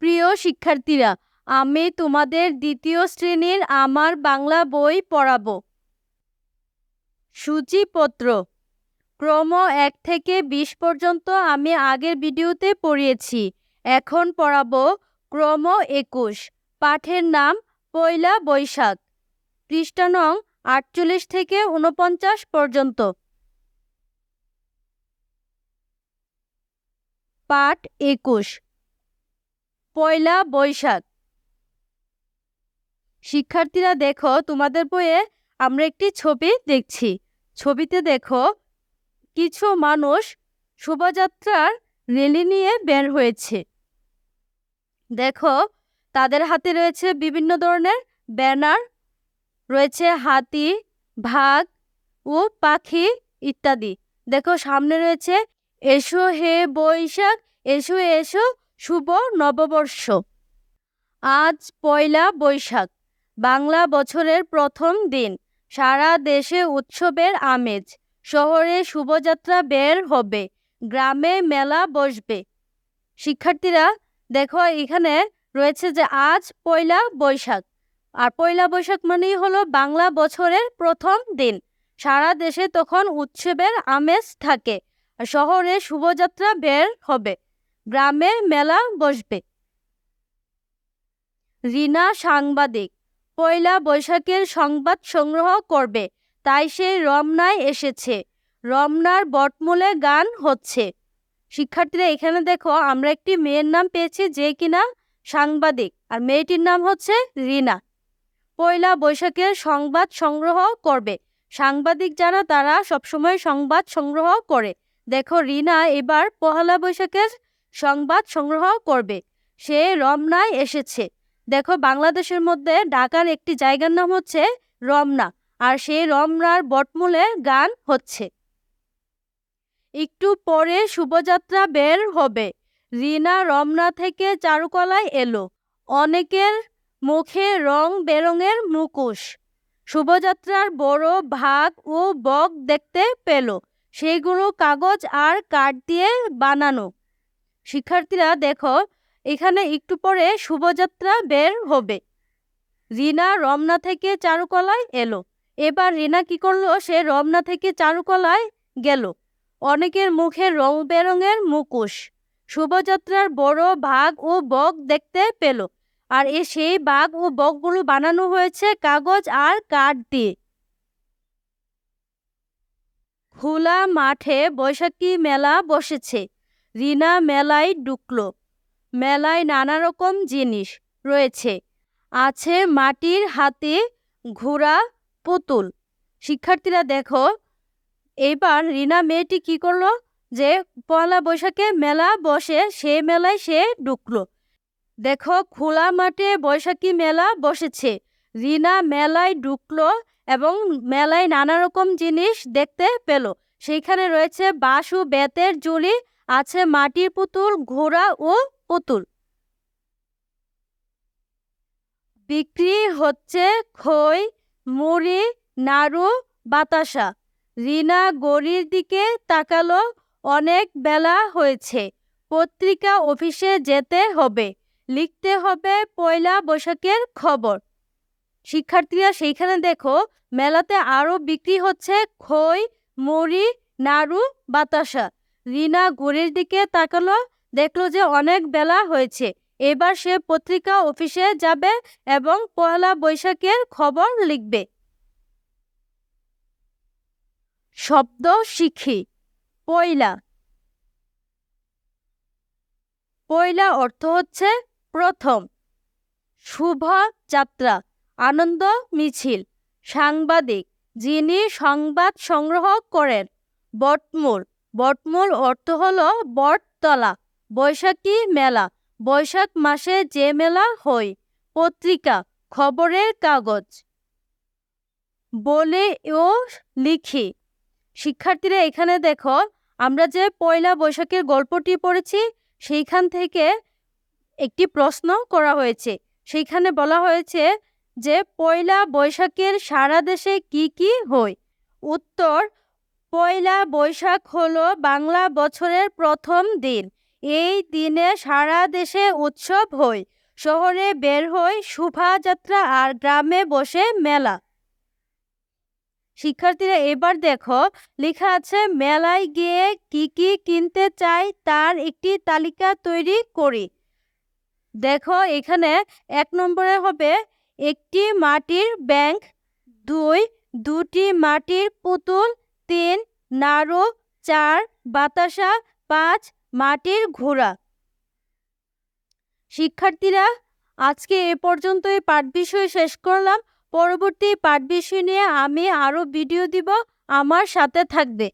প্রিয় শিক্ষার্থীরা, আমি তোমাদের দ্বিতীয় শ্রেণীর আমার বাংলা বই পড়াবো। সূচিপত্র ক্রম ১ থেকে ২০ পর্যন্ত আমি আগের ভিডিওতে পড়িয়েছি। এখন পড়াবো ক্রম ২১। পাঠের নাম পয়লা বৈশাখ। পৃষ্ঠা নং ৪৮ থেকে ৪৯ পর্যন্ত। পাঠ ২১, পয়লা বৈশাখ। শিক্ষার্থীরা দেখো, তোমাদের বইয়ে আমরা একটি ছবি দেখছি। ছবিতে দেখো কিছু মানুষ শোভাযাত্রার র্যালি নিয়ে বের হয়েছে। দেখো তাদের হাতে রয়েছে বিভিন্ন ধরনের ব্যানার, রয়েছে হাতি, বাঘ ও পাখি ইত্যাদি। দেখো সামনে রয়েছে এসো হে বৈশাখ, এসো এসো শুভ নববর্ষ। আজ পয়লা বৈশাখ, বাংলা বছরের প্রথম দিন। সারা দেশে উৎসবের আমেজ। শহরে শোভাযাত্রা বের হবে, গ্রামে মেলা বসবে। শিক্ষার্থীরা দেখো এখানে রয়েছে যে আজ পয়লা বৈশাখ, আর পয়লা বৈশাখ মানেই হলো বাংলা বছরের প্রথম দিন। সারা দেশে তখন উৎসবের আমেজ থাকে। শহরে শোভাযাত্রা বের হবে, গ্রামে মেলা বসবে। রিনা সাংবাদিক, পয়লা বৈশাখের সংবাদ সংগ্রহ করবে, তাই সে রমনায় এসেছে। রমনার বটমূলে গান হচ্ছে। শিক্ষার্থীরা এখানে দেখো আমরা একটি মেয়ের নাম পেয়েছি যে কিনা সাংবাদিক, আর মেয়েটির নাম হচ্ছে রিনা। পয়লা বৈশাখের সংবাদ সংগ্রহ করবে। সাংবাদিক যারা তারা সবসময় সংবাদ সংগ্রহ করে। দেখো রিনা এবার পহেলা বৈশাখের সংবাদ সংগ্রহ করবে। সে রমনায় এসেছে। দেখো বাংলাদেশের মধ্যে ঢাকার একটি জায়গার নাম হচ্ছে রমনা, আর সেই রমনার বটমূলে গান হচ্ছে। একটু পরে শোভাযাত্রা বের হবে। রিনা রমনা থেকে চারুকলায় এলো। অনেকের মুখে রং বেরঙের মুখোশ। শোভাযাত্রার বড় ভাগ ও বক দেখতে পেল। সেইগুলো কাগজ আর কাঠ দিয়ে বানানো। শিক্ষার্থীরা দেখো এখানে একটু পরে শোভাযাত্রা বের হবে। রিনা রমনা থেকে চারুকলায় এলো। এবার রিনা কি করলো, সে রমনা থেকে চারুকলায় গেল। অনেকের মুখে রং বেরঙের মুখোশ। শোভাযাত্রার বড় ভাগ ও বক দেখতে পেল, আর সেই বাঘ ও বকগুলো বানানো হয়েছে কাগজ আর কাঠ দিয়ে। খোলা মাঠে বৈশাখী মেলা বসেছে। রিনা মেলায় ঢুকলো। মেলায় নানা রকম জিনিস রয়েছে। আছে মাটির হাতি, ঘোড়া, পুতুল। শিক্ষার্থীরা দেখো এবার রিনা মেয়েটি কি করলো, যে পয়লা বৈশাখে মেলা বসে সেই মেলায় সে ঢুকলো। দেখো খোলা মাঠে বৈশাখী মেলা বসেছে। রিনা মেলায় ঢুকলো এবং মেলায় নানা রকম জিনিস দেখতে পেল। সেইখানে রয়েছে বাঁশ ও বেতের ঝুড়ি, আছে মাটির পুতুল, ঘোড়া ও পুতুল। বিক্রি হচ্ছে খই, মুড়ি, নাড়ু, বাতাসা। রিনা ঘড়ির দিকে তাকালো। অনেক বেলা হয়েছে। পত্রিকা অফিসে যেতে হবে, লিখতে হবে পয়লা বৈশাখের খবর। শিক্ষার্থীরা সেইখানে দেখো মেলাতে আরো বিক্রি হচ্ছে খই, মুড়ি, নাড়ু, বাতাসা। রিনা ঘড়ির দিকে তাকালো, দেখলো যে অনেক বেলা হয়েছে। এবার সে পত্রিকা অফিসে যাবে এবং পয়লা বৈশাখের খবর লিখবে। শব্দ শিখি। পয়লা। পয়লা অর্থ হচ্ছে প্রথম। শোভাযাত্রা, আনন্দ মিছিল। সাংবাদিক, যিনি সংবাদ সংগ্রহ করেন। বটমূল। বটমূল অর্থ হলো বটতলা। বৈশাখী মেলা, বৈশাখ মাসে যে মেলা হয়। পত্রিকা, খবরের কাগজ। বলে ও লিখি। শিক্ষার্থীরা এখানে দেখো আমরা যে পয়লা বৈশাখের গল্পটি পড়েছি সেইখান থেকে একটি প্রশ্ন করা হয়েছে। সেইখানে বলা হয়েছে যে পয়লা বৈশাখের সারা দেশে কি কি হয়। উত্তর, পয়লা বৈশাখ হলো বাংলা বছরের প্রথম দিন। এই দিনে সারা দেশে উৎসব হয়। শহরে বের হয় শোভাযাত্রা আর গ্রামে বসে মেলা। শিক্ষার্থীরা এবার দেখো, লেখা আছে মেলায় গিয়ে কি কি কিনতে চাই তার একটি তালিকা তৈরি করি। দেখো এখানে ১ নম্বরে হবে একটি মাটির ব্যাংক, ২ দুটি মাটির পুতুল, ৩ নাড়ু, ৪ বাতাসা, ৫ মাটির ঘোড়া। শিক্ষার্থীরা আজকে এ পর্যন্তই পাঠ বিষয় শেষ করলাম। পরবর্তী পাঠ বিষয় নিয়ে আমি আরো ভিডিও দিব, আমার সাথে থাকবে।